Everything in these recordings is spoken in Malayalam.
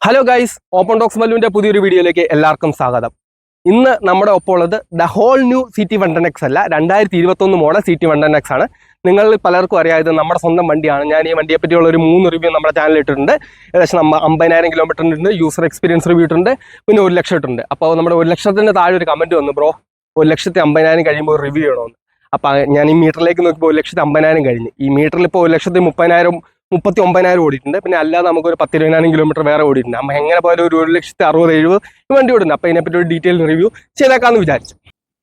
ഹലോ ഗൈസ്, ഓപ്പൺ ടോക്സ് മല്ലുവിൻ്റെ പുതിയൊരു വീഡിയോയിലേക്ക് എല്ലാവർക്കും സ്വാഗതം. ഇന്ന് നമ്മുടെ ഒപ്പം ഉള്ളത് ദ ഹോൾ ന്യൂ CT110X അല്ല, 2021 മോഡൽ CT110X ആണ്. നിങ്ങൾ പലർക്കും അറിയാം, ഇത് നമ്മുടെ സ്വന്തം വണ്ടിയാണ്. ഞാൻ ഈ വണ്ടിയെ പറ്റിയുള്ള ഒരു 3 റിവ്യൂ നമ്മുടെ ചാനലിൽ ഇട്ടിട്ടുണ്ട്. ഏകദേശം 50,000 കിലോമീറ്ററിൻ്റെ യൂസർ എക്സ്പീരിയൻസ് റിവ്യൂ ഇട്ടുണ്ട്, പിന്നെ 1 ലക്ഷം ഇട്ടുണ്ട്. അപ്പോൾ നമ്മുടെ 1 ലക്ഷത്തിൻ്റെ താഴെ ഒരു കമൻറ്റ് വന്നു, ബ്രോ 1,50,000 കഴിയുമ്പോൾ ഒരു റിവ്യൂ ചെയ്യണമെന്ന്. അപ്പോൾ ഞാൻ ഈ മീറ്ററിലേക്ക് നോക്കിയപ്പോൾ 1,50,000 കഴിഞ്ഞ്. ഈ മീറ്ററിൽ ഇപ്പോൾ 1,30,000 39,000 ഓടിയിട്ടുണ്ട്. പിന്നെ അല്ലാതെ നമുക്കൊരു 10,20,000 കിലോമീറ്റർ വേറെ ഓടിയിട്ടുണ്ട്. നമ്മൾ എങ്ങനെ പോയാലും ഒരു 1,60,70,000 വണ്ടി ഓടുന്നുണ്ട്. അപ്പോൾ ഇതിനെപ്പറ്റി ഒരു ഡീറ്റെയിൽ റിവ്യൂ ചെയ്തേക്കാമെന്ന് വിചാരിച്ചു.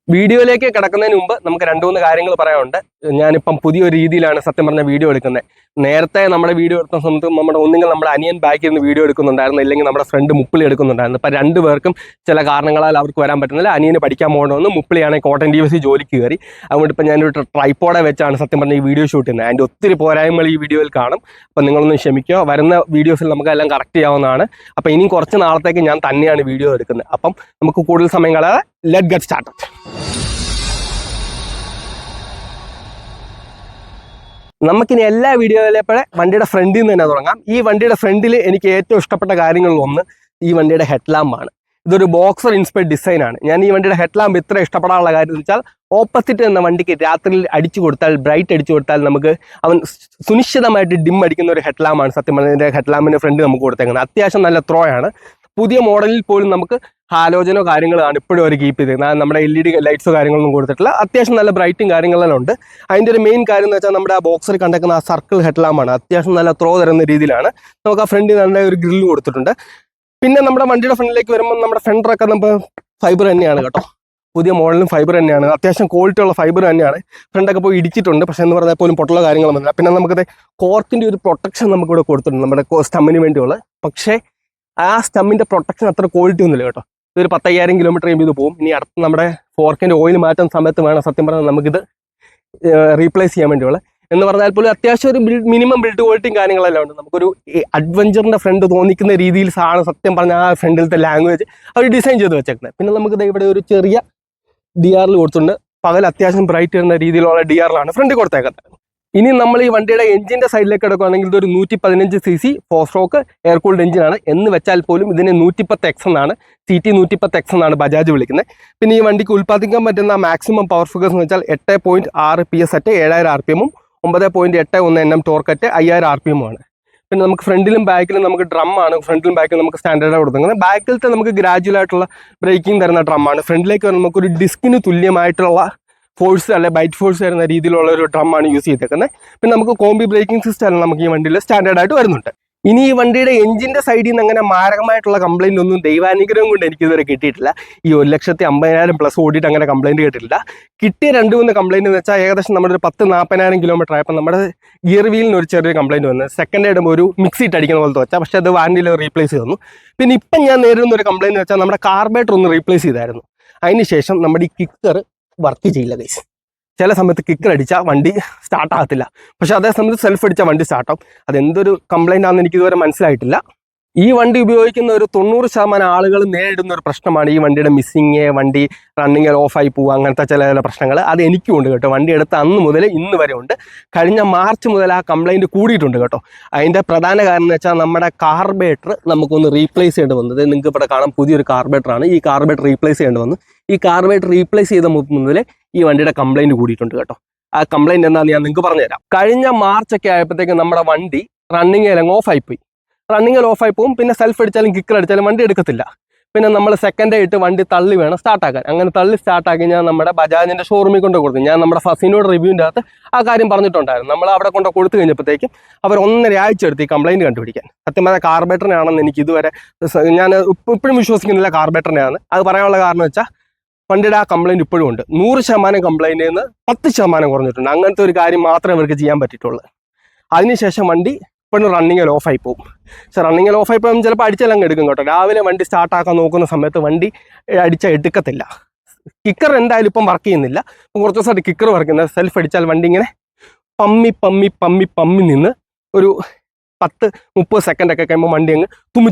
വീഡിയോയിലേക്ക് കിടക്കുന്നതിന് മുമ്പ് നമുക്ക് 2-3 കാര്യങ്ങൾ പറയാനുണ്ട്. ഞാനിപ്പം പുതിയൊരു രീതിയിലാണ് സത്യം പറഞ്ഞ വീഡിയോ എടുക്കുന്നത്. നേരത്തെ നമ്മുടെ വീഡിയോ എടുക്കുന്ന സമയത്ത് ഒന്നുകിൽ നമ്മുടെ അനിയൻ ബാക്കിൽ നിന്ന് വീഡിയോ എടുക്കുന്നുണ്ടായിരുന്നു, ഇല്ലെങ്കിൽ നമ്മുടെ ഫ്രണ്ട് മുപ്പിളി എടുക്കുന്നുണ്ടായിരുന്നു. ഇപ്പം 2 പേർക്കും ചില കാരണങ്ങളാൽ അവർക്ക് വരാൻ പറ്റുന്നില്ല. അനിയന് പഠിക്കാൻ പോകണമെന്ന്, മുപ്പിളിയാണെങ്കിൽ കോട്ടൺ DVC ജോലിക്ക് കയറി. അതുകൊണ്ട് ഇപ്പം ഞാനൊരു ട്രൈപ്പോടെ വെച്ചാണ് സത്യം പറഞ്ഞ ഈ വീഡിയോ ഷൂട്ട് ചെയ്യുന്നത്. അതിൻ്റെ ഒത്തിരി പോരായ്മകൾ ഈ വീഡിയോയിൽ കാണും. അപ്പം നിങ്ങളൊന്ന് ക്ഷമിക്കുക. വരുന്ന വീഡിയോസിൽ നമുക്ക് എല്ലാം കറക്റ്റ് ചെയ്യാവുന്നതാണ്. അപ്പം ഇനിയും കുറച്ച് നാളത്തേക്ക് ഞാൻ തന്നെയാണ് വീഡിയോ എടുക്കുന്നത്. അപ്പം നമുക്ക് കൂടുതൽ സമയം കളയാതെ ലെറ്റ് ഗെറ്റ് സ്റ്റാർട്ട്. നമുക്കിനി എല്ലാ വീഡിയോയിലെപ്പോഴേ വണ്ടിയുടെ ഫ്രണ്ടിൽ നിന്ന് തന്നെ തുടങ്ങാം. ഈ വണ്ടിയുടെ ഫ്രണ്ടിൽ എനിക്ക് ഏറ്റവും ഇഷ്ടപ്പെട്ട കാര്യങ്ങളിലൊന്ന് ഈ വണ്ടിയുടെ ഹെഡ്ലാമ്പാണ്. ഇതൊരു ബോക്സർ ഇൻസ്പയർഡ് ഡിസൈനാണ്. ഞാൻ ഈ വണ്ടിയുടെ ഹെഡ്ലാമ്പ് ഇത്ര ഇഷ്ടപ്പെടാനുള്ള കാര്യം എന്ന് വെച്ചാൽ, ഓപ്പോസിറ്റ് എന്ന വണ്ടിക്ക് രാത്രിയിൽ അടിച്ചു കൊടുത്താൽ, ബ്രൈറ്റ് അടിച്ചു കൊടുത്താൽ നമുക്ക് അവൻ സുനിശ്ചിതമായിട്ട് ഡിം അടിക്കുന്ന ഒരു ഹെഡ്ലാമ്പാണ് സത്യം പറഞ്ഞതിൻ്റെ ഹെഡ്ലാമ്പിൻ്റെ ഫ്രണ്ട് നമുക്ക് കൊടുത്തേക്കുന്നത്. അത്യാവശ്യം നല്ല ത്രോയാണ്. പുതിയ മോഡലിൽ പോലും നമുക്ക് ഹാലോജനോ കാര്യങ്ങളാണ് ഇപ്പോഴും അവർ കീപ്പ് ചെയ്തേക്കുന്നത്. നമ്മുടെ LED ലൈറ്റ്സോ കാര്യങ്ങളൊന്നും കൊടുത്തിട്ടില്ല. അത്യാവശ്യം നല്ല ബ്രൈറ്റും കാര്യങ്ങളെല്ലാം ഉണ്ട്. അതിൻ്റെ ഒരു മെയിൻ കാര്യം എന്ന് വെച്ചാൽ, നമ്മുടെ ആ ബോക്സർ കണ്ടേക്കുന്ന ആ സർക്കിൾ ഹെഡ്ലാമ്പാണ്. അത്യാവശ്യം നല്ല ത്രോ തരുന്ന രീതിയിലാണ്. നമുക്ക് ആ ഫ്രണ്ടിൽ നല്ല ഒരു ഗ്രില്ല് കൊടുത്തിട്ടുണ്ട്. പിന്നെ നമ്മുടെ വണ്ടിയുടെ ഫ്രണ്ടിലേക്ക് വരുമ്പോൾ നമ്മുടെ ഫെൻഡറൊക്കെ നമുക്ക് ഫൈബർ തന്നെയാണ് കേട്ടോ. പുതിയ മോഡലും ഫൈബർ തന്നെയാണ്. അത്യാവശ്യം ക്വാളിറ്റി ഉള്ള ഫൈബർ തന്നെയാണ്. ഫ്രണ്ടൊക്കെ പോയി ഇടിച്ചിട്ടുണ്ട്, പക്ഷേ എന്ന് പറഞ്ഞാൽ പോലും പൊട്ടുള്ള കാര്യങ്ങളൊന്നും ഇല്ല. പിന്നെ നമുക്കത് കോർക്കിൻ്റെ ഒരു പ്രൊട്ടക്ഷൻ നമുക്കിവിടെ കൊടുത്തിട്ടുണ്ട്, നമ്മുടെ സ്റ്റമ്മിന് വേണ്ടിയുള്ള. പക്ഷേ ആ സ്റ്റമ്മിൻ്റെ പ്രൊട്ടക്ഷൻ അത്ര ക്വാളിറ്റി ഒന്നുമില്ല കേട്ടോ. ഇതൊരു 10,000 കിലോമീറ്റർ കഴിയുമ്പോൾ ഇത് പോകും. ഇനി അടുത്ത് നമ്മുടെ ഫോർക്കിൻ്റെ ഓയിൽ മാറ്റുന്ന സമയത്ത് വേണം സത്യം പറഞ്ഞാൽ നമുക്കിത് റീപ്ലേസ് ചെയ്യാൻ വേണ്ടിയുള്ള. എന്ന് പറഞ്ഞാൽ പോലും അത്യാവശ്യം ഒരു മിനിമം ബിൽഡ് ക്വാളിറ്റിയും കാര്യങ്ങളെല്ലാം ഉണ്ട്. നമുക്കൊരു അഡ്വഞ്ചറിൻ്റെ ഫ്രണ്ട് തോന്നിക്കുന്ന രീതിയിൽ ആണ് സത്യം പറഞ്ഞാൽ ആ ഫ്രണ്ടിലത്തെ ലാംഗ്വേജ് അവർ ഡിസൈൻ ചെയ്ത് വെച്ചേക്കുന്നത്. പിന്നെ നമുക്കിത് ഇവിടെ ഒരു ചെറിയ DRL കൊടുത്തിട്ടുണ്ട്. പകൽ അത്യാവശ്യം ബ്രൈറ്റ് വരുന്ന രീതിയിലുള്ള DRL ഫ്രണ്ടിൽ കൊടുത്തേക്കുന്നത്. ഇനി നമ്മൾ ഈ വണ്ടിയുടെ എഞ്ചിൻ്റെ സൈഡിലേക്ക് എടുക്കുകയാണെങ്കിൽ, ഇതൊരു 115 cc 4 സ്ട്രോക്ക് എയർ കൂൾഡ് എഞ്ചിനാണ്. എന്ന് വെച്ചാൽ പോലും ഇതിനെ 110X എന്നാണ്, CT 110X എന്നാണ് ബജാജ് വിളിക്കുന്നത്. പിന്നെ ഈ വണ്ടിക്ക് ഉൽപ്പാദിക്കാൻ പറ്റുന്ന മാക്സിമം പവർ ഫിഗേഴ്സ് എന്ന് വെച്ചാൽ 8.6 PS at 7000 RPM, 9.81 Nm torque at 5000 RPM ആണ്. പിന്നെ നമുക്ക് ഫ്രണ്ടിലും ബാക്കിലും നമുക്ക് ഡ്രമ്മാണ്. ഫ്രണ്ടിലും ബാക്കിലും നമുക്ക് സ്റ്റാൻഡേർഡാണ് കൊടുക്കുന്നത്. ബാക്കിലത്തെ നമുക്ക് ഗ്രാജുവൽ ആയിട്ടുള്ള ബ്രേക്കിംഗ് തരുന്ന ഡ്രമ്മാണ്. ഫ്രണ്ടിലേക്ക് വരുമ്പോൾ നമുക്കൊരു ഡിസ്കിന് തുല്യമായിട്ടുള്ള ഫോഴ്സ് അല്ലെ ബൈറ്റ് ഫോഴ്സ് വരുന്ന രീതിയിലുള്ള ഒരു ഡ്രമ്മാണ് യൂസ് ചെയ്തേക്കുന്നത്. പിന്നെ നമുക്ക് കോമ്പി ബ്രേക്കിംഗ് സിസ്റ്റം നമുക്ക് ഈ വണ്ടിയിൽ സ്റ്റാൻഡേർഡായിട്ട് വരുന്നുണ്ട്. ഇനി ഈ വണ്ടിയുടെ എഞ്ചിൻ്റെ സൈഡിൽ നിന്ന് അങ്ങനെ മാരകമായിട്ടുള്ള കംപ്ലയിൻ്റ് ഒന്നും ദൈവാനുഗ്രഹം കൊണ്ട് എനിക്കിതുവരെ കിട്ടിയിട്ടില്ല. ഈ 1,50,000 പ്ലസ് ഓടിയിട്ട് അങ്ങനെ കംപ്ലയിൻറ്റ് കേട്ടിട്ടില്ല. കിട്ടിയ 2-3 കംപ്ലയിൻ്റ് എന്ന് വെച്ചാൽ, ഏകദേശം നമ്മുടെ ഒരു 10-40,000 കിലോമീറ്റർ ആയപ്പോൾ നമ്മുടെ ഗിയർ വീലിന് ഒരു ചെറിയ കംപ്ലയിൻറ്റ് വന്നത്. സെക്കൻഡ് ഇടുമ്പോൾ ഒരു മിക്സിയിട്ട് അടിക്കുന്ന പോലത്തെ വെച്ചാൽ, പക്ഷേ അത് വാറണ്ടിയിൽ റീപ്ലേസ് ചെയ്തു. പിന്നെ ഇപ്പം ഞാൻ നേരിടുന്ന ഒരു കംപ്ലയിൻറ്റ് വെച്ചാൽ, നമ്മുടെ കാർബേറ്റർ ഒന്ന് റീപ്ലേസ് ചെയ്തായിരുന്നു. അതിന് ശേഷം നമ്മുടെ ഈ കിക്കർ വർക്ക് ചെയ്യില്ല ഗൈസ്. ചില സമയത്ത് കിക്കർ അടിച്ചാൽ വണ്ടി സ്റ്റാർട്ട് ആകത്തില്ല, പക്ഷേ അതേ സമയത്ത് സെൽഫ് അടിച്ചാൽ വണ്ടി സ്റ്റാർട്ടാവും. അതെന്തൊരു കംപ്ലയിൻ്റ് ആണെന്ന് എനിക്കിതുവരെ മനസ്സിലായിട്ടില്ല. ഈ വണ്ടി ഉപയോഗിക്കുന്ന ഒരു 90% ആളുകൾ നേരിടുന്ന ഒരു പ്രശ്നമാണ് ഈ വണ്ടിയുടെ മിസ്സിങ്, വണ്ടി റണ്ണിങ്ങിൽ ഓഫായി പോവുക, അങ്ങനത്തെ ചില പ്രശ്നങ്ങൾ. അത് എനിക്കും ഉണ്ട് കേട്ടോ. വണ്ടി എടുത്ത അന്ന് മുതൽ ഇന്ന് വരെ ഉണ്ട്. കഴിഞ്ഞ മാർച്ച് മുതൽ ആ കംപ്ലയിൻറ്റ് കൂടിയിട്ടുണ്ട് കേട്ടോ. അതിൻ്റെ പ്രധാന കാരണം എന്ന് വെച്ചാൽ, നമ്മുടെ കാർബേറ്റർ നമുക്കൊന്ന് റീപ്ലേസ് ചെയ്യേണ്ടി വന്നത്. നിങ്ങൾക്ക് ഇവിടെ കാണാം, പുതിയൊരു കാർബേറ്ററാണ്. ഈ കാർബേറ്റർ റീപ്ലേസ് ചെയ്യേണ്ടി വന്നു. ഈ കാർബേറ്റർ റീപ്ലേസ് ചെയ്ത മുതൽ ഈ വണ്ടിയുടെ കംപ്ലയിൻറ്റ് കൂടിയിട്ടുണ്ട് കേട്ടോ. ആ കംപ്ലയിൻറ്റ് എന്താണെന്ന് ഞാൻ നിങ്ങൾക്ക് പറഞ്ഞുതരാം. കഴിഞ്ഞ മാർച്ചൊക്കെ ആയപ്പോഴത്തേക്കും നമ്മുടെ വണ്ടി റണ്ണിങ്ങിൽ ഓഫായിപ്പോയി. റണ്ണിങ്ങിൽ ഓഫായി പോകും. പിന്നെ സെൽഫ് അടിച്ചാലും കിക്കർ അടിച്ചാലും വണ്ടി എടുക്കത്തില്ല. പിന്നെ നമ്മൾ സെക്കൻഡ് ആയിട്ട് വണ്ടി തള്ളി വേണം സ്റ്റാർട്ടാക്കാൻ. അങ്ങനെ തള്ളി സ്റ്റാർട്ടാക്കി ഞാൻ നമ്മുടെ ബജാജിൻ്റെ ഷോറൂമിൽ കൊണ്ട് കൊടുത്തു. ഞാൻ നമ്മുടെ ഫസിനോട് റിവ്യൂവിൻ്റെ അകത്ത് ആ കാര്യം പറഞ്ഞിട്ടുണ്ടായിരുന്നു. നമ്മൾ അവിടെ കൊണ്ട് കൊടുത്തു കഴിഞ്ഞപ്പോഴത്തേക്കും അവർ 1.5 ആഴ്ച എടുത്ത് ഈ കംപ്ലയിൻറ്റ് കണ്ടുപിടിക്കാൻ. സത്യം പറഞ്ഞാൽ കാർബേറ്ററിനാണെന്ന് എനിക്ക് ഇതുവരെ ഞാൻ ഇപ്പോഴും വിശ്വസിക്കുന്നില്ല കാർബേറ്ററിനെയാണ്. അത് പറയാനുള്ള കാരണം വെച്ചാൽ, വണ്ടിയുടെ ആ കംപ്ലയിൻറ്റ് ഇപ്പോഴും ഉണ്ട്. 100% കംപ്ലയിൻറ്റിൽ നിന്ന് 10% കുറഞ്ഞിട്ടുണ്ട്. അങ്ങനത്തെ ഒരു കാര്യം മാത്രമേ അവർക്ക് ചെയ്യാൻ പറ്റിയിട്ടുള്ളൂ. അതിനുശേഷം വണ്ടി ഇപ്പോഴും റണ്ണിങ്ങിൽ ഓഫായി പോകും. പക്ഷേ റണ്ണിങ്ങിൽ ഓഫായി പോകുമ്പോൾ ചിലപ്പോൾ അടിച്ചാലങ്ങ് എടുക്കും കേട്ടോ. രാവിലെ വണ്ടി സ്റ്റാർട്ടാക്കാൻ നോക്കുന്ന സമയത്ത് വണ്ടി അടിച്ചാൽ എടുക്കത്തില്ല. കിക്കർ എന്തായാലും ഇപ്പം വർക്ക് ചെയ്യുന്നില്ല. ഇപ്പം കുറച്ച് ദിവസമായിട്ട് കിക്കർ വർക്ക് ചെയ്യുന്നത്. സെൽഫ് അടിച്ചാൽ വണ്ടി ഇങ്ങനെ പമ്മി പമ്മി പമ്മി പമ്മി നിന്ന് ഒരു 10-30 സെക്കൻഡൊക്കെ കഴിയുമ്പോൾ വണ്ടി അങ്ങ്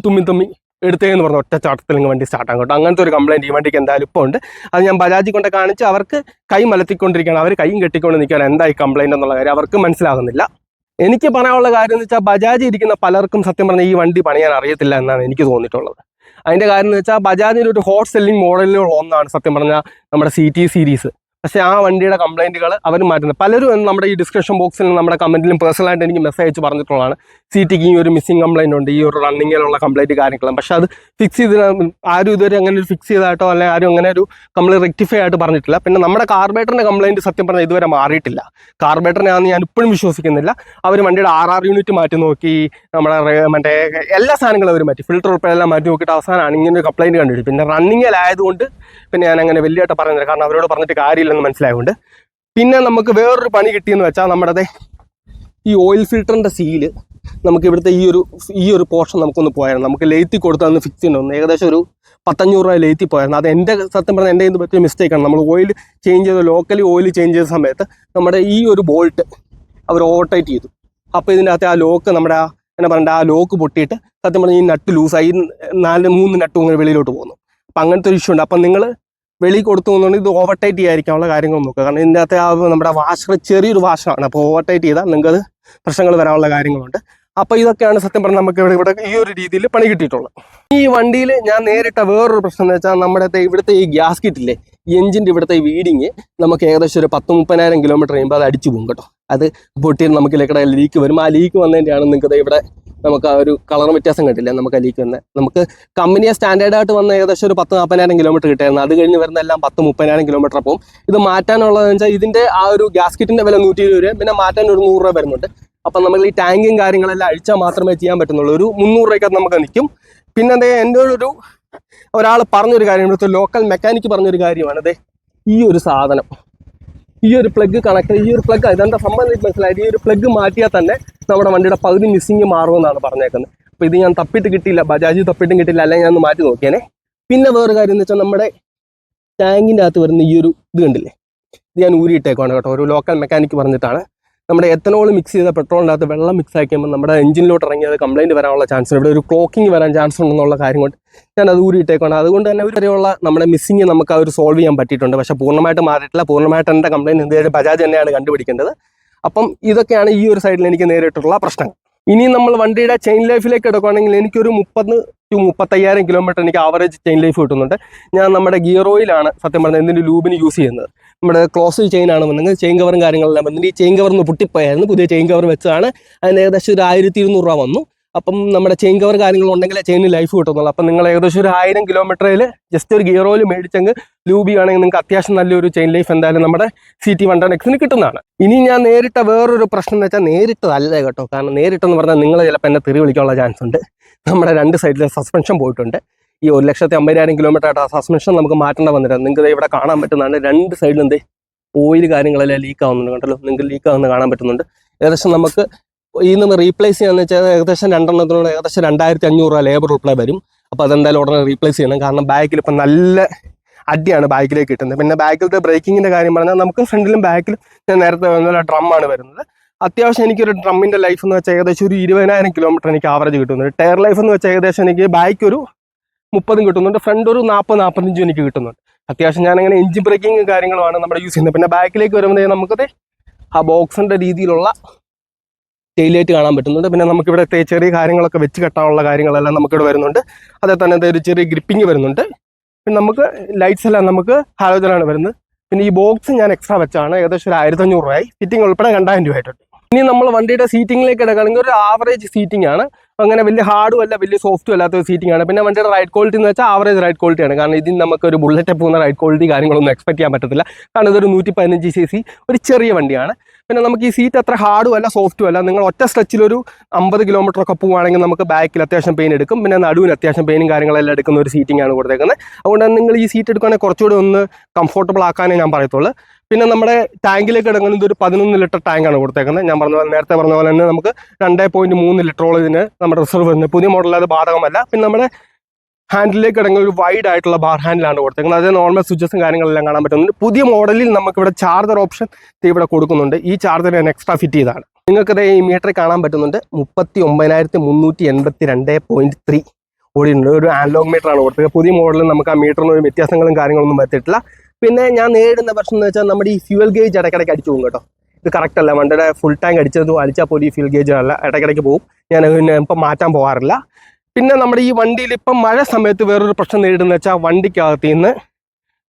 തുമ്മി എടുത്തേന്ന് പറഞ്ഞ ഒറ്റ ചാട്ടത്തിൽ വണ്ടി സ്റ്റാർട്ടാകും കേട്ടോ. അങ്ങനത്തെ ഒരു കംപ്ലയിൻറ്റ് ഈ വണ്ടിക്ക് എന്തായാലും ഇപ്പോൾ ഉണ്ട്. അത് ഞാൻ ബജാജിൽ കൊണ്ട് കാണിച്ച് അവർക്ക് കൈ മലത്തിക്കൊണ്ടിരിക്കുകയാണ്. അവർ കൈയും കെട്ടിക്കൊണ്ട് നിൽക്കുകയാണ്. എന്തായി കംപ്ലയിൻ്റ് എന്നുള്ള കാര്യം അവർക്ക് മനസ്സിലാകുന്നില്ല. എനിക്ക് പറയാനുള്ള കാര്യം എന്ന് വെച്ചാൽ ബജാജ് ഇരിക്കുന്ന പലർക്കും സത്യം പറഞ്ഞാൽ ഈ വണ്ടി പണിയാൻ അറിയത്തില്ല എന്നാണ് എനിക്ക് തോന്നിയിട്ടുള്ളത്. അതിൻ്റെ കാര്യം എന്ന് വെച്ചാൽ ബജാജിൻ്റെ ഒരു ഹോട്ട് സെല്ലിംഗ് മോഡലിലുള്ള ഒന്നാണ് സത്യം പറഞ്ഞാൽ നമ്മുടെ CT സീരീസ്. പക്ഷേ ആ വണ്ടിയുടെ കംപ്ലൈൻറ്റുകൾ അവർ മാറ്റുന്നത്. പലരും നമ്മുടെ ഈ ഡിസ്ക്രിപ്ഷൻ ബോക്സിലും നമ്മുടെ കമൻറ്റിലും പേഴ്സണലായിട്ട് എനിക്ക് മെസ്സേജ് അയച്ച് പറഞ്ഞിട്ടുള്ളതാണ് CTക്ക് ഈ ഒരു മിസ്സിംഗ് കംപ്ലൈൻറ്റ് ഉണ്ട്, ഈ ഒരു റണ്ണിങ്ങിലുള്ള കംപ്ലൈൻറ്റ് കാര്യങ്ങളും. പക്ഷേ അത് ഫിക്സ് ചെയ്ത് ആരും ഇതുവരെ അങ്ങനെ ഒരു ഫിക്സ് ചെയ്തായിട്ടോ അല്ലെങ്കിൽ ആരും അങ്ങനെ ഒരു കംപ്ലൈൻറ്റ് റെക്ടിഫൈ ആയിട്ട് പറഞ്ഞിട്ടില്ല. പിന്നെ നമ്മുടെ കാർബേറ്ററിൻ്റെ കംപ്ലൈൻറ്റ് സത്യം പറഞ്ഞാൽ ഇതുവരെ മാറിയിട്ടില്ല. കാർബേറ്ററിനാണെന്ന് ഞാൻ ഇപ്പോഴും വിശ്വസിക്കുന്നില്ല. അവർ വണ്ടിയുടെ RR യൂണിറ്റ് മാറ്റി നോക്കി, നമ്മുടെ മറ്റേ എല്ലാ സാധനങ്ങളും അവർ മാറ്റി, ഫിൽറ്റർ ഉൾപ്പെടെല്ലാം മാറ്റി നോക്കിയിട്ട് അവസാനമാണ് ഇങ്ങനെ ഒരു കംപ്ലൈൻറ്റ് കണ്ടിട്ട്. പിന്നെ റണ്ണിങ്ങിലായതുകൊണ്ട് പിന്നെ ഞാൻ അങ്ങനെ വലിയതായിട്ട് പറയുന്നില്ല, കാരണം അവരോട് പറഞ്ഞിട്ട് കാര്യമില്ലെന്ന് മനസ്സിലായതുകൊണ്ട്. പിന്നെ നമുക്ക് വേറൊരു പണി കിട്ടിയെന്ന് വെച്ചാൽ നമ്മുടെ ഈ ഓയിൽ ഫിൽറ്ററിൻ്റെ സീല് നമുക്ക് ഇവിടുത്തെ ഈ ഒരു പോർഷൻ നമുക്കൊന്ന് പോയായിരുന്നു. നമുക്ക് ലേത്തി കൊടുത്തൊന്ന് ഫിക്സ് ചെയ്യണമെന്ന് ഏകദേശം ഒരു 1500 രൂപ ലേത്തി പോയായിരുന്നു. അത് എൻ്റെ സത്യം പറഞ്ഞാൽ എൻ്റെ ഇത് പറ്റിയ മിസ്റ്റേക്കാണ്. നമ്മൾ ഓയിൽ ചേഞ്ച് ചെയ്ത് ലോക്കലി ഓയിൽ ചേഞ്ച് ചെയ്ത സമയത്ത് നമ്മുടെ ഈ ഒരു ബോൾട്ട് അവർ ഓവർടൈറ്റ് ചെയ്തു. അപ്പോൾ ഇതിൻ്റെ അകത്ത് ആ ലോക്ക് നമ്മുടെ എന്നാ പറയണ്ട ആ ലോക്ക് പൊട്ടിയിട്ട് സത്യം പറഞ്ഞാൽ ഈ നട്ട് ലൂസായി 3 നട്ടും ഇങ്ങനെ വെളിയിലോട്ട് പോകുന്നു. അപ്പം അങ്ങനത്തെ ഒരു ഇഷ്യൂ ഉണ്ട്. അപ്പം നിങ്ങൾ വെളി കൊടുത്തു എന്നുണ്ടെങ്കിൽ ഇത് ഓവർടൈറ്റ് ചെയ്യാതിരിക്കാനുള്ള കാര്യങ്ങൾ നോക്കുക. കാരണം ഇതിൻ്റെ അകത്തെ ആ നമ്മുടെ വാഷർ ചെറിയൊരു വാഷറാണ്. അപ്പോൾ ഓവർടൈറ്റ് ചെയ്താൽ നിങ്ങൾക്കത് പ്രശ്നങ്ങൾ വരാനുള്ള കാര്യങ്ങളുണ്ട്. അപ്പോൾ ഇതൊക്കെയാണ് സത്യം പറഞ്ഞാൽ നമുക്ക് ഇവിടെ ഈ ഒരു രീതിയിൽ പണി കിട്ടിയിട്ടുള്ളത്. ഈ വണ്ടിയിൽ ഞാൻ നേരിട്ട വേറൊരു പ്രശ്നം എന്ന് വെച്ചാൽ നമ്മുടെ ഇവിടുത്തെ ഈ ഗ്യാസ് കിറ്റില്ലേ, ഈ എഞ്ചിൻ്റെ ഇവിടുത്തെ ഈ വീഡിങ് നമുക്ക് ഏകദേശം ഒരു 10-30,000 കിലോമീറ്റർ കഴിയുമ്പോൾ അത് അടിച്ചു പോകും കേട്ടോ. അത് പൊട്ടിയിട്ട് നമുക്ക് ഇവിടെ ലീക്ക് വരും. ആ ലീക്ക് വന്നതിൻ്റെയാണ് നിങ്ങൾക്ക് ഇവിടെ നമുക്ക് ആ ഒരു കളർ വ്യത്യാസം കിട്ടില്ല. നമുക്ക് ആ ലീക്ക് വന്നത് നമുക്ക് കമ്പനിയെ സ്റ്റാൻഡേർഡായിട്ട് വന്ന ഏകദേശം ഒരു 10-40,000 കിലോമീറ്റർ കിട്ടിയായിരുന്നു. അത് കഴിഞ്ഞ് വരുന്ന എല്ലാം 10-30,000 കിലോമീറ്റർ പോകും. ഇത് മാറ്റാനുള്ളതെന്ന് വെച്ചാൽ ഇതിൻ്റെ ആ ഒരു ഗ്യാസ് കിറ്റിൻ്റെ വില 120 രൂപ, പിന്നെ മാറ്റാൻ ഒരു 100 രൂപ വരുന്നുണ്ട്. അപ്പം നമ്മൾ ഈ ടാങ്കും കാര്യങ്ങളെല്ലാം അഴിച്ചാൽ മാത്രമേ ചെയ്യാൻ പറ്റുന്നുള്ളൂ. ഒരു 300 രൂപയ്ക്കകത്ത് നമുക്ക് നിൽക്കും. പിന്നെ അതേ എൻ്റെ ഒരാൾ പറഞ്ഞൊരു കാര്യം, ഇവിടുത്തെ ലോക്കൽ മെക്കാനിക്ക് പറഞ്ഞൊരു കാര്യമാണ് അതെ ഈ ഒരു സാധനം, ഈ ഒരു പ്ലഗ് കണക്ട്, ഈ ഒരു പ്ലഗ് ഇതെന്താ സംബന്ധിച്ച് മനസ്സിലായത്, ഈ ഒരു പ്ലഗ് മാറ്റിയാൽ തന്നെ നമ്മുടെ വണ്ടിയുടെ പകുതി മിസ്സിങ് മാറുമെന്നാണ് പറഞ്ഞേക്കുന്നത്. അപ്പോൾ ഇത് ഞാൻ തപ്പിയിട്ട് കിട്ടിയില്ല, ബജാജ് തപ്പിയിട്ടും കിട്ടിയില്ല, അല്ലെങ്കിൽ ഞാൻ ഒന്ന് മാറ്റി നോക്കിയേനെ. പിന്നെ വേറെ കാര്യം എന്ന് വെച്ചാൽ നമ്മുടെ ടാങ്കിൻ്റെ അകത്ത് വരുന്ന ഈ ഒരു ഇത് കണ്ടില്ലേ, ഇത് ഞാൻ ഊരിയിട്ടേക്കാണ് കേട്ടോ. ഒരു ലോക്കൽ മെക്കാനിക്ക് പറഞ്ഞിട്ടാണ്. നമ്മുടെ എത്തനോൾ മിക്സ് ചെയ്ത പെട്രോളിൻ്റെ അകത്ത് വെള്ളം മിക്സ് ആക്കിയുമ്പോൾ നമ്മുടെ എഞ്ചിനിലോട്ട് ഇറങ്ങി അത് കംപ്ലൈൻറ്റ് വരാനുള്ള ചാൻസ്, ഇവിടെ ഒരു ക്ലോക്കിങ് വരാൻ ചാൻസ് ഉണ്ടെന്നുള്ള കാര്യം കൊണ്ട് ഞാൻ അത് ഊരിയിട്ടേക്കാണ്. അതുകൊണ്ട് തന്നെ വരെയുള്ള നമ്മുടെ മിസ്സിങ് നമുക്ക് ആ ഒരു സോൾവ് ചെയ്യാൻ പറ്റിയിട്ടുണ്ട്. പക്ഷേ പൂർണ്ണമായിട്ട് മാറിയിട്ടില്ല. പൂർണ്ണമായിട്ട് എൻ്റെ കംപ്ലൈൻറ്റ് എന്തായാലും ബജാജ് തന്നെയാണ് കണ്ടുപിടിക്കേണ്ടത്. അപ്പം ഇതൊക്കെയാണ് ഈ ഒരു സൈഡിൽ എനിക്ക് നേരിട്ടുള്ള പ്രശ്നം. ഇനി നമ്മൾ വണ്ടിയുടെ ചെയിൻ ലൈഫിലേക്ക് എടുക്കുകയാണെങ്കിൽ എനിക്കൊരു 30-35,000 കിലോമീറ്റർ എനിക്ക് ആവറേജ് ചെയിൻ ലൈഫ് കിട്ടുന്നുണ്ട്. ഞാൻ നമ്മുടെ ഗിയർ ഓയിലാണ് സത്യം പറഞ്ഞാൽ എന്തിൻ്റെ ലൂബിന് യൂസ് ചെയ്യുന്നത്. നമ്മുടെ ക്ലോസ് ചെയിൻ ആണ് വന്നെങ്കിൽ ചെയിൻ കവറും കാര്യങ്ങളെല്ലാം വന്നിട്ട് ഈ ചെയിൻ കവറിന് പൊട്ടിപ്പോയായിരുന്നു. പുതിയ ചെയിൻ കവർ വെച്ചാണ് അതിന് ഏകദേശം ഒരു 1200 രൂപ വന്നു. അപ്പം നമ്മുടെ ചെയിൻ കവർ കാര്യങ്ങളുണ്ടെങ്കിൽ ചെയിനിന് ലൈഫ് കിട്ടുന്നുള്ളൂ. അപ്പം നിങ്ങൾ ഏകദേശം ഒരു 1000 കിലോമീറ്ററിൽ ജസ്റ്റ് ഒരു ഗിയർ ഓയിൽ മേടിച്ചെങ്കിൽ ലൂബ് ചെയ്യുകയാണെങ്കിൽ നിങ്ങൾക്ക് അത്യാവശ്യം നല്ലൊരു ചെയിൻ ലൈഫ് എന്തായാലും നമ്മുടെ CT 110Xന് കിട്ടുന്നതാണ്. ഇനി ഞാൻ നേരിട്ട വേറൊരു പ്രശ്നം എന്ന് വെച്ചാൽ നേരിട്ടതല്ല കേട്ടോ. കാരണം നേരിട്ടെന്ന് പറഞ്ഞാൽ നിങ്ങൾ ചിലപ്പോൾ എന്നെ തെറി വിളിക്കാനുള്ള ചാൻസ് ഉണ്ട്. നമ്മുടെ 2 സൈഡിലെ സസ്പെൻഷൻ പോയിട്ടുണ്ട്. ഈ 1,50,000 കിലോമീറ്റർ ആയിട്ട് ആ സസ്പെൻഷൻ നമുക്ക് മാറ്റേണ്ട വന്നിട്ടുണ്ട്. നിങ്ങൾക്ക് ഇവിടെ കാണാൻ പറ്റുന്നതാണ് 2 സൈഡിലും എന്തേ ഓയിൽ കാര്യങ്ങളെല്ലാം ലീക്ക് ആവുന്നുണ്ട് കണ്ടല്ലോ. നിങ്ങൾക്ക് ലീക്ക് ആവുന്നത് കാണാൻ പറ്റുന്നുണ്ട്. ഏകദേശം നമുക്ക് ഈ നമ്മൾ റീപ്ലേസ് ചെയ്യാന്ന് വെച്ചാൽ ഏകദേശം 2 എണ്ണത്തിനോട് ഏകദേശം 2,500 രൂപ ലേബർ ഉൾപ്പെടെ വരും. അപ്പോൾ അതെന്തായാലും ഉടനെ റീപ്ലേസ് ചെയ്യണം. കാരണം ബാക്കിൽ ഇപ്പം നല്ല അടിയാണ് ബാക്കിലേക്ക് കിട്ടുന്നത്. പിന്നെ ബാക്കിലത്തെ ബ്രേക്കിങ്ങിൻ്റെ കാര്യം പറഞ്ഞാൽ നമുക്ക് ഫ്രണ്ടിലും ബാക്കിലും ഞാൻ നേരത്തെ വന്ന ഡ്രമ്മാണ് വരുന്നത്. അത്യാവശ്യം എനിക്കൊരു ഡ്രമ്മിൻ്റെ ലൈഫ് എന്ന് വെച്ചാൽ ഏകദേശം ഒരു 20,000 കിലോമീറ്റർ എനിക്ക് ആവറേജ് കിട്ടുന്നുണ്ട്. ടയർ ലൈഫ് എന്ന് വെച്ചാൽ ഏകദേശം എനിക്ക് ബാക്ക് ഒരു 30 കിട്ടുന്നുണ്ട്, ഫ്രണ്ട് ഒരു 40-45 എനിക്ക് കിട്ടുന്നുണ്ട്. അത്യാവശ്യം ഞാനങ്ങനെ എഞ്ചിൻ ബ്രേക്കിങ് കാര്യങ്ങളുമാണ് നമ്മുടെ യൂസ് ചെയ്യുന്നത്. പിന്നെ ബാക്കിലേക്ക് വരുമ്പോൾ നമുക്കത് ആ ബോക്സിൻ്റെ രീതിയിലുള്ള ടെയിലൈറ്റ് കാണാൻ പറ്റുന്നുണ്ട്. പിന്നെ നമുക്കിവിടെ ചെറിയ കാര്യങ്ങളൊക്കെ വെച്ച് കെട്ടാനുള്ള കാര്യങ്ങളെല്ലാം നമുക്കിവിടെ വരുന്നുണ്ട്. അതേ തന്നെ ഒരു ചെറിയ ഗ്രിപ്പിങ് വരുന്നുണ്ട്. പിന്നെ നമുക്ക് ലൈറ്റ്സ് എല്ലാം നമുക്ക് ഹാലോജനാണ് വരുന്നത്. പിന്നെ ഈ ബോക്സ് ഞാൻ എക്സ്ട്രാ വെച്ചാണ് ഏകദേശം ഒരു 1,500 രൂപയായി. ഫിറ്റിംഗ് ഉൾപ്പെടെ 2,000 രൂപ ആയിട്ടുണ്ട്. ഇനി നമ്മൾ വണ്ടിയുടെ സീറ്റിങ്ങിലേക്ക് എടുക്കുകയാണെങ്കിൽ ഒരു ആവറേജ് സീറ്റിംഗ് ആണ്. അങ്ങനെ വലിയ ഹാർഡും അല്ല വലിയ സോഫ്റ്റും അല്ലാത്ത ഒരു സീറ്റിംഗ് ആണ്. പിന്നെ വണ്ടിയുടെ റൈഡ് ക്വാളിറ്റി എന്ന് വെച്ചാൽ ആവറേജ് റൈഡ് ക്വാളിറ്റിയാണ്. കാരണം ഇതിന് നമുക്കൊരു ബുള്ളറ്റ് പോകുന്ന റൈഡ് ക്വാളിറ്റി കാര്യങ്ങളൊന്നും എക്സ്പെക്ട് ചെയ്യാൻ പറ്റത്തില്ല. കാരണം ഇതൊരു 115 cc ഒരു ചെറിയ വണ്ടിയാണ്. പിന്നെ നമുക്ക് ഈ സീറ്റ് അത്ര ഹാർഡും അല്ല സോഫ്റ്റും അല്ല. നിങ്ങൾ ഒറ്റ സ്ട്രെച്ചിലൊരു 50 കിലോമീറ്റർ ഒക്കെ പോവുകയാണെങ്കിൽ നമുക്ക് ബാക്കിൽ അത്യാവശ്യം പെയിൻ എടുക്കും. പിന്നെ നടുവിന് അത്യാവശ്യം പെയിനും കാര്യങ്ങളെല്ലാം എടുക്കുന്ന ഒരു സീറ്റിംഗ് ആണ് കൊടുത്തേക്കുന്നത്. അതുകൊണ്ട് നിങ്ങൾ ഈ സീറ്റ് എടുക്കുകയാണെങ്കിൽ കുറച്ചുകൂടി ഒന്ന് കംഫർട്ടബിൾ ആക്കാനേ ഞാൻ പറയത്തുള്ളൂ. പിന്നെ നമ്മുടെ ടാങ്കിലേക്ക് ഇടങ്ങുന്നത് ഒരു 11 ലിറ്റർ ടാങ്കാണ് കൊടുത്തേക്കുന്നത്. ഞാൻ നേരത്തെ പറഞ്ഞ പോലെ തന്നെ നമുക്ക് 2.3 ലിറ്ററോളം ഇതിന് നമ്മുടെ റിസർവ് വരുന്നത്. പുതിയ മോഡൽ അത് ബാധകമല്ല. പിന്നെ നമ്മുടെ ഹാൻഡിലേക്ക് ഇടങ്ങുന്ന ഒരു വൈഡ് ആയിട്ടുള്ള ബാർ ഹാൻഡിലാണ് കൊടുത്തേക്കുന്നത്. അത് നോർമൽ സ്വിച്ചസും കാര്യങ്ങളെല്ലാം കാണാൻ പറ്റുന്നുണ്ട്. പുതിയ മോഡലിൽ നമുക്കിവിടെ ചാർജർ ഓപ്ഷൻ ഇവിടെ കൊടുക്കുന്നുണ്ട്. ഈ ചാർജർ ഞാൻ എക്സ്ട്രാ ഫിറ്റ് ചെയ്തതാണ്. നിങ്ങൾക്കത് ഈ മീറ്ററിൽ കാണാൻ പറ്റുന്നുണ്ട് 39,382.3 ഓടിയിട്ടുണ്ട്. ഒരു ആനലോഗ് മീറ്ററാണ് കൊടുത്തത്. പുതിയ മോഡലിൽ നമുക്ക് ആ മീറ്ററിന് ഒരു വ്യത്യാസങ്ങളും കാര്യങ്ങളൊന്നും വരുത്തിയിട്ടില്ല. പിന്നെ ഞാൻ നേരിടുന്ന പ്രശ്നം എന്ന് വെച്ചാൽ നമ്മുടെ ഈ ഫ്യൂവൽ ഗേജ് ഇടയ്ക്കിടയ്ക്ക് അടിച്ചു പോകും കേട്ടോ. ഇത് കറക്റ്റ് അല്ല. വണ്ടിയുടെ ഫുൾ ടാങ്ക് അടിച്ചാൽ പോലും ഈ ഫ്യൂൽ ഗേജ് അല്ല, ഇടയ്ക്കിടയ്ക്ക് പോകും. ഞാൻ പിന്നെ ഇപ്പം മാറ്റാൻ പോകാറില്ല. പിന്നെ നമ്മുടെ ഈ വണ്ടിയിൽ ഇപ്പം മഴ സമയത്ത് വേറൊരു പ്രശ്നം നേരിടുന്ന വെച്ചാൽ വണ്ടിക്കകത്ത് നിന്ന്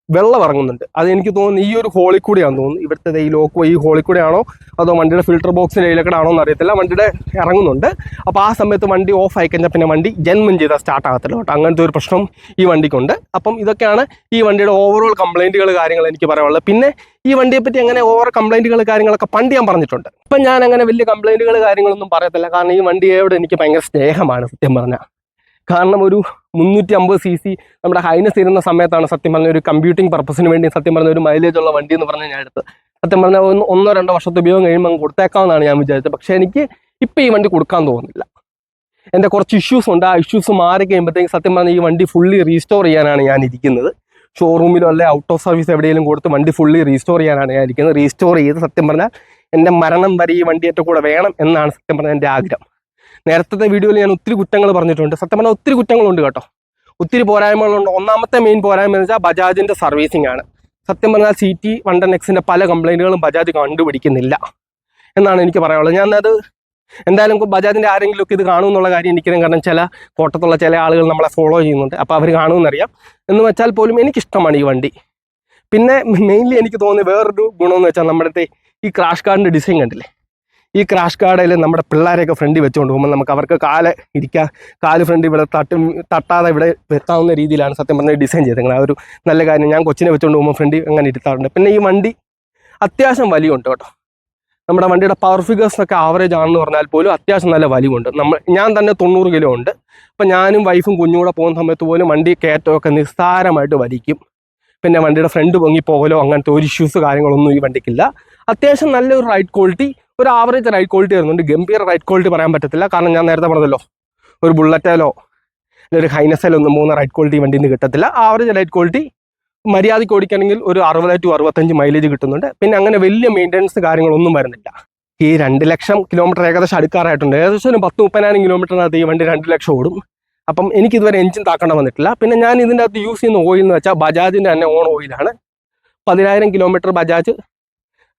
വെള്ളം ഇറങ്ങുന്നുണ്ട്. അത് എനിക്ക് തോന്നുന്നു ഈ ഒരു ഹോളിൽ കൂടിയാണെന്ന് തോന്നുന്നു. ഇവിടുത്തെ ഈ ലോക്കോ ഈ ഹോളിൽ കൂടെയാണോ അതോ വണ്ടിയുടെ ഫിൽറ്റർ ബോക്സിൻ്റെ ഇടയിലേക്കാണോ എന്ന് അറിയത്തില്ല. വണ്ടിയുടെ ഇറങ്ങുന്നുണ്ട്. അപ്പോൾ ആ സമയത്ത് വണ്ടി ഓഫ് ആയി കഴിഞ്ഞാൽ പിന്നെ വണ്ടി ജന്മം ചെയ്താൽ സ്റ്റാർട്ട് ആകത്തില്ല കേട്ടോ. അങ്ങനത്തെ ഒരു പ്രശ്നം ഈ വണ്ടിക്കുണ്ട്. അപ്പം ഇതൊക്കെയാണ് ഈ വണ്ടിയുടെ ഓവറോൾ കംപ്ലൈൻറ്റുകൾ കാര്യങ്ങൾ എനിക്ക് പറയാനുള്ളത്. പിന്നെ ഈ വണ്ടിയെ പറ്റി അങ്ങനെ ഓവർ കംപ്ലൈൻറ്റുകൾ കാര്യങ്ങളൊക്കെ പണ്ട് ഞാൻ പറഞ്ഞിട്ടുണ്ട്. ഇപ്പം ഞാൻ അങ്ങനെ വലിയ കംപ്ലൈൻറ്റുകൾ കാര്യങ്ങളൊന്നും പറയത്തില്ല. കാരണം ഈ വണ്ടിയോട് എനിക്ക് ഭയങ്കര സ്നേഹമാണ് സത്യം പറഞ്ഞാൽ. കാരണം ഒരു 350 cc നമ്മുടെ ഹൈനസ് ഇരുന്ന സമയത്താണ് സത്യം പറഞ്ഞ ഒരു കമ്പ്യൂട്ടിംഗ് പർപ്പസിന് വേണ്ടി സത്യം പറഞ്ഞ ഒരു മൈലേജ് ഉള്ള വണ്ടി എന്ന് പറഞ്ഞാൽ ഞാൻ എടുത്ത് സത്യം പറഞ്ഞാൽ 1-2 വർഷത്തെ ഉപയോഗം കഴിയുമ്പോൾ അങ്ങ് കൊടുത്തേക്കാമെന്നാണ് ഞാൻ വിചാരിച്ചത്. പക്ഷേ എനിക്ക് ഇപ്പം ഈ വണ്ടി കൊടുക്കാൻ തോന്നുന്നില്ല. എൻ്റെ കുറച്ച് ഇഷ്യൂസ് ഉണ്ട്. ആ ഇഷ്യൂസ് മാറി കഴിയുമ്പോഴത്തേക്ക് സത്യം പറഞ്ഞാൽ ഈ വണ്ടി ഫുള്ളി റീസ്റ്റോർ ചെയ്യാനാണ് ഞാൻ ഇരിക്കുന്നത്. ഷോറൂമിലോ അല്ലെ ഔട്ട് ഓഫ് സർവീസ് എവിടെയെങ്കിലും കൊടുത്ത് വണ്ടി ഫുള്ളി റീസ്റ്റോർ ചെയ്യാനാണ് ഞാൻ ഇരിക്കുന്നത്. റീസ്റ്റോർ ചെയ്ത് സത്യം പറഞ്ഞാൽ എൻ്റെ മരണം വരെ ഈ വണ്ടി എൻ്റെ കൂടെ വേണം എന്നാണ് സത്യം പറഞ്ഞാൽ എൻ്റെ ആഗ്രഹം. നേരത്തെ വീഡിയോയിൽ ഞാൻ ഒത്തിരി കുറ്റങ്ങൾ പറഞ്ഞിട്ടുണ്ട്. സത്യം പറഞ്ഞാൽ ഒത്തിരി കുറ്റങ്ങളുണ്ട് കേട്ടോ, ഒത്തിരി പോരായ്മകളുണ്ട്. ഒന്നാമത്തെ മെയിൻ പോരായ്മ എന്ന് വെച്ചാൽ ബജാജിൻ്റെ സർവീസിംഗ് ആണ്. സത്യം പറഞ്ഞാൽ CT 110Xൻ്റെ പല കംപ്ലൈൻറ്റുകളും ബജാജ് കണ്ടുപിടിക്കുന്നില്ല എന്നാണ് എനിക്ക് പറയാനുള്ളത്. ഞാനത് എന്തായാലും ബജാജിൻ്റെ ആരെങ്കിലുമൊക്കെ ഇത് കാണുമെന്നുള്ള കാര്യം എനിക്കറിയാം. കാരണം ചില കോട്ടത്തുള്ള ചില ആളുകൾ നമ്മളെ ഫോളോ ചെയ്യുന്നുണ്ട്. അപ്പോൾ അവർ കാണുമെന്നറിയാം. എന്ന് വെച്ചാൽ പോലും എനിക്കിഷ്ടമാണ് ഈ വണ്ടി. പിന്നെ മെയിൻലി എനിക്ക് തോന്നിയ വേറൊരു ഗുണമെന്ന് വെച്ചാൽ നമ്മുടെ ഈ ക്രാഷ് ഗാർഡിൻ്റെ ഡിസൈൻ കണ്ടില്ലേ? ഈ ക്രാഷ് ഗാർഡിൽ നമ്മുടെ പിള്ളേരെയൊക്കെ ഫ്രണ്ടിൽ വെച്ചുകൊണ്ട് പോകുമ്പോൾ നമുക്ക് അവർക്ക് കാല് ഫ്രണ്ട് ഇവിടെ തട്ടാതെ ഇവിടെ എത്താവുന്ന രീതിയിലാണ് സത്യം പറഞ്ഞാൽ ഡിസൈൻ ചെയ്തേക്കുന്നത്. ആ ഒരു നല്ല കാര്യം. ഞാൻ കൊച്ചിനെ വെച്ചുകൊണ്ട് പോകുമ്പോൾ ഫ്രണ്ടിൽ അങ്ങനെ ഇരുത്താറുണ്ട്. പിന്നെ ഈ വണ്ടി അത്യാവശ്യം വലിയുണ്ട് കേട്ടോ. നമ്മുടെ വണ്ടിയുടെ പവർ ഫിഗേഴ്സൊക്കെ ആവറേജ് ആണെന്ന് പറഞ്ഞാൽ പോലും അത്യാവശ്യം നല്ല വലിവുണ്ട്. ഞാൻ തന്നെ 90 കിലോ ഉണ്ട്. അപ്പം ഞാനും വൈഫും കുഞ്ഞുകൂടെ പോകുന്ന സമയത്ത് പോലും വണ്ടി കയറ്റമൊക്കെ നിസ്സാരമായിട്ട് വലിക്കും. പിന്നെ വണ്ടിയുടെ ഫ്രണ്ട് പൊങ്ങി പോകലോ അങ്ങനത്തെ ഒരു ഇഷ്യൂസ് കാര്യങ്ങളൊന്നും ഈ വണ്ടിക്കില്ല. അത്യാവശ്യം നല്ലൊരു റൈഡ് ക്വാളിറ്റി, ഒരു ആവറേജ് റൈഡ് ക്വാളിറ്റി വരുന്നുണ്ട്. ഗംഭീര റൈഡ് ക്വാളിറ്റി പറയാൻ പറ്റത്തില്ല. കാരണം ഞാൻ നേരത്തെ പറഞ്ഞല്ലോ, ഒരു ബുള്ളറ്റേലോ ഒരു ഹൈനസേലോ ഒന്നും 3 റൈഡ് ക്വാളിറ്റി വണ്ടിയിൽ നിന്ന് കിട്ടത്തില്ല. ആവറേജ് റൈഡ് ക്വാളിറ്റി മര്യാദയ്ക്ക് ഓടിക്കുകയാണെങ്കിൽ ഒരു 60 to 65 മൈലേജ് കിട്ടുന്നുണ്ട്. പിന്നെ അങ്ങനെ വലിയ മെയിൻ്റനൻസ് കാര്യങ്ങളൊന്നും വരുന്നില്ല. ഈ 2 ലക്ഷം കിലോമീറ്റർ ഏകദേശം അടുക്കാറായിട്ടുണ്ട്. ഏകദേശം ഒരു 10-30,000 കിലോമീറ്ററിനകത്ത് ഈ വണ്ടി 2 ലക്ഷം ഓടും. അപ്പം എനിക്കിതുവരെ എഞ്ചിൻ താക്കേണ്ട വന്നിട്ടില്ല. പിന്നെ ഞാൻ ഇതിൻ്റെ അകത്ത് യൂസ് ചെയ്യുന്ന ഓയിൽ എന്ന് വെച്ചാൽ ബജാജിൻ്റെ തന്നെ ഓൺ ഓയിലാണ്. 10,000 കിലോമീറ്റർ ബജാജ്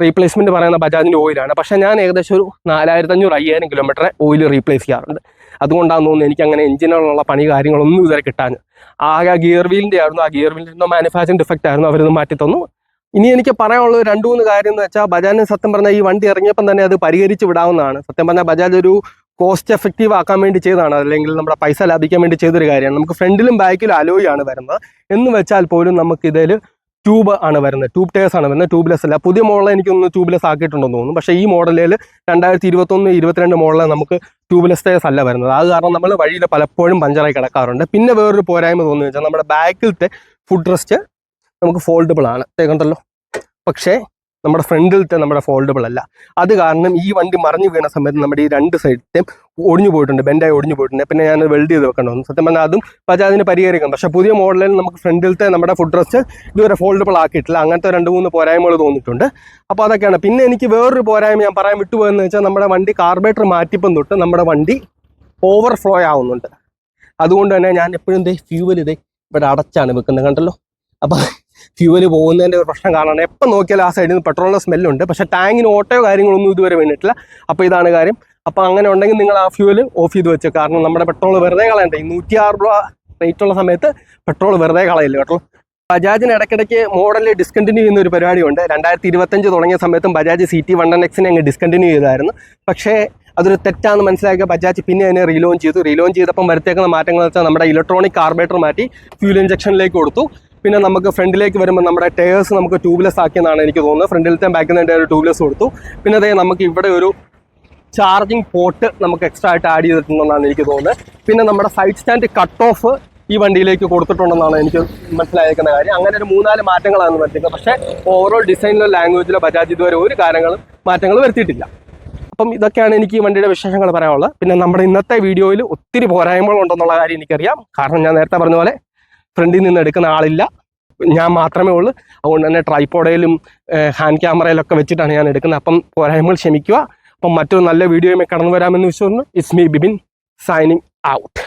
റീപ്ലേസ്മെൻറ്റ് പറയുന്ന ബജാജിൻ്റെ ഓയിലാണ്. പക്ഷേ ഞാൻ ഏകദേശം ഒരു 4,500-5,000 കിലോമീറ്റർ ഓയിൽ റീപ്ലേസ് ചെയ്യാറുണ്ട്. അതുകൊണ്ടാണെന്ന് തോന്നുന്നു എനിക്ക് അങ്ങനെ എഞ്ചിനുള്ള പണി കാര്യങ്ങളൊന്നും ഇതുവരെ കിട്ടാൻ. ആകെ ഗിയർ വീലിൻ്റെ ആയിരുന്നു. ആ ഗിയർ വീലിൻ്റെ എന്തോ മാനുഫാക്ചറിങ് ഡിഫക്റ്റ് ആയിരുന്നു, അവരത് മാറ്റി തന്നു. ഇനി എനിക്ക് പറയാനുള്ളത് 2-3 കാര്യം എന്ന് വെച്ചാൽ ബജാജിന് സത്യം പറഞ്ഞാൽ ഈ വണ്ടി ഇറങ്ങിയപ്പം തന്നെ അത് പരിഹരിച്ച് വിടാവുന്നതാണ്. സത്യം പറഞ്ഞാൽ ബജാജ് ഒരു കോസ്റ്റ് എഫക്റ്റീവ് ആക്കാൻ വേണ്ടി ചെയ്തതാണ്, അല്ലെങ്കിൽ നമ്മുടെ പൈസ ലാഭിക്കാൻ വേണ്ടി ചെയ്തൊരു കാര്യമാണ്. നമുക്ക് ഫ്രണ്ടിലും ബാക്കിലും അലോയ് ആണ് വരുന്നത്. എന്ന് വെച്ചാൽ പോലും നമുക്കിതിൽ ട്യൂബ് ആണ് വരുന്നത്, ട്യൂബ് ടയേഴ്സ് ആണ് വരുന്നത്, ട്യൂബ്ലെസ് അല്ല. പുതിയ മോഡൽ എനിക്കൊന്ന് ട്യൂബ്ലെസ് ആക്കിയിട്ടുണ്ടെന്ന് തോന്നുന്നു. പക്ഷേ ഈ മോഡലിൽ 2021-22 മോഡലിൽ നമുക്ക് ട്യൂബ്ലെസ് ടയേഴ്സ് അല്ല വരുന്നത്. അത് കാരണം നമ്മൾ വഴിയിൽ പലപ്പോഴും പഞ്ചറായി കിടക്കാറുണ്ട്. പിന്നെ വേറൊരു പോരായ്മ തോന്നുന്നു വെച്ചാൽ നമ്മുടെ ബാക്കിലത്തെ ഫുഡ് റെസ്റ്റ് നമുക്ക് ഫോൾഡബിൾ ആണ്, കണ്ടല്ലോ. പക്ഷേ നമ്മുടെ ഫ്രണ്ടിലത്തെ നമ്മുടെ ഫോൾഡബിൾ അല്ല. അത് കാരണം ഈ വണ്ടി മറിഞ്ഞു വീണ സമയത്ത് നമ്മുടെ ഈ 2 സൈഡിലും ഒടിഞ്ഞു പോയിട്ടുണ്ട്, ബെൻഡായി ഒടിഞ്ഞു പോയിട്ടുണ്ട്. പിന്നെ ഞാൻ വെൽഡ് ചെയ്ത് വെക്കേണ്ടി വന്നു. സത്യം പറഞ്ഞാൽ അതും ബജാജിന് പരിഹരിക്കാം. പക്ഷേ പുതിയ മോഡലിൽ നമുക്ക് ഫ്രണ്ടിലത്തെ നമ്മുടെ ഫുഡ് റെസ്റ്റ് ഇതുവരെ ഫോൾഡബിൾ ആക്കിയിട്ടില്ല. അങ്ങനത്തെ 2-3 പോരായ്മകൾ തോന്നിയിട്ടുണ്ട്. അപ്പോൾ അതൊക്കെയാണ്. പിന്നെ എനിക്ക് വേറൊരു പോരായ്മ ഞാൻ പറയാൻ വിട്ടുപോയെന്ന് വെച്ചാൽ നമ്മുടെ വണ്ടി കാർബറേറ്റർ മാറ്റിപ്പം തൊട്ട് നമ്മുടെ വണ്ടി ഓവർഫ്ലോ ആവുന്നുണ്ട്. അതുകൊണ്ട് തന്നെ ഞാൻ എപ്പോഴും ഫ്യൂവൽ ഇവിടെ അടച്ചാണ് വെക്കുന്നത്, കണ്ടല്ലോ. അപ്പം ഫ്യൂവൽ പോകുന്നതിൻ്റെ ഒരു പ്രശ്നം കാണാണ്. എപ്പോൾ നോക്കിയാലും ആ സൈഡിൽ നിന്ന് പെട്രോളിൻ്റെ സ്മെല്ലുണ്ട്. പക്ഷേ ടാങ്കിന് ഓട്ടയോ കാര്യങ്ങളൊന്നും ഇതുവരെ വീണിട്ടില്ല. അപ്പോൾ ഇതാണ് കാര്യം. അപ്പോൾ അങ്ങനെ ഉണ്ടെങ്കിൽ നിങ്ങൾ ആ ഫ്യൂവൽ ഓഫ് ചെയ്ത് വെച്ചോ. കാരണം നമ്മുടെ പെട്രോൾ വെറുതെ കളയണ്ട. ഈ 106 രൂപ റേറ്റുള്ള സമയത്ത് പെട്രോൾ വെറുതെ കളയില്ല കേട്ടോ. ബജാജിന് ഇടയ്ക്കിടയ്ക്ക് മോഡൽ ഡിസ്കണ്ടിന്യൂ ചെയ്യുന്ന ഒരു പരിപാടിയുണ്ട്. 2025 തുടങ്ങിയ സമയത്തും ബജാജ് CT 110Xനെ അങ്ങ് ഡിസ്കണ്ടിന്യൂ ചെയ്തായിരുന്നു. പക്ഷേ അതൊരു തെറ്റാണെന്ന് മനസ്സിലാക്കിയ ബജാജ് പിന്നെ അതിനെ റീലോഞ്ച് ചെയ്തു. റീലോഞ്ച് ചെയ്തപ്പം വരുത്തേക്കുന്ന മാറ്റങ്ങൾ വെച്ചാൽ നമ്മുടെ ഇലക്ട്രോണിക് കാർബറേറ്റർ മാറ്റി ഫ്യൂൽ ഇഞ്ചക്ഷനിലേക്ക് കൊടുത്തു. പിന്നെ നമുക്ക് ഫ്രണ്ടിലേക്ക് വരുമ്പോൾ നമ്മുടെ ടയേഴ്സ് നമുക്ക് ട്യൂബ്ലെസ് ആക്കിയെന്നാണ് എനിക്ക് തോന്നുന്നത്. ഫ്രണ്ടിലത്തെ ബാക്കിൽ നിന്ന് ഒരു ട്യൂബ്ലെസ് കൊടുത്തു. പിന്നെ അതേ നമുക്ക് ഇവിടെ ഒരു ചാർജിങ് പോർട്ട് നമുക്ക് എക്സ്ട്രാ ആയിട്ട് ആഡ് ചെയ്തിട്ടുണ്ടെന്നാണ് എനിക്ക് തോന്നുന്നത്. പിന്നെ നമ്മുടെ സൈഡ് സ്റ്റാൻഡ് കട്ട് ഓഫ് ഈ വണ്ടിയിലേക്ക് കൊടുത്തിട്ടുണ്ടെന്നാണ് എനിക്ക് മനസ്സിലായിരിക്കുന്ന കാര്യം. അങ്ങനെ ഒരു 3-4 മാറ്റങ്ങളാണ് വരുത്തിയത്. പക്ഷേ ഓവറോൾ ഡിസൈനിലോ ലാംഗ്വേജിലോ ബജാജ് ഇതുവരെ ഒരു മാറ്റങ്ങൾ വരുത്തിയിട്ടില്ല. അപ്പം ഇതൊക്കെയാണ് എനിക്ക് ഈ വണ്ടിയുടെ വിശേഷങ്ങൾ പറയാനുള്ളത്. പിന്നെ നമ്മുടെ ഇന്നത്തെ വീഡിയോയിൽ ഒത്തിരി പോരായ്മകളുണ്ടെന്നുള്ള കാര്യം എനിക്കറിയാം. കാരണം ഞാൻ നേരത്തെ പറഞ്ഞ പോലെ ഫ്രണ്ടിൽ നിന്ന് എടുക്കുന്ന ആളില്ല, ഞാൻ മാത്രമേ ഉള്ളൂ. അതുകൊണ്ട് തന്നെ ട്രൈപോഡയിലും ഹാൻഡ് ക്യാമറയിലൊക്കെ വെച്ചിട്ടാണ് ഞാൻ എടുക്കുന്നത്. അപ്പം പോരായ്മകൾ ക്ഷമിക്കുക. അപ്പം മറ്റൊരു നല്ല വീഡിയോയുമായി കടന്നു വരാമെന്ന് വിശ്വസിക്കുന്നു. It's me Bibin signing out.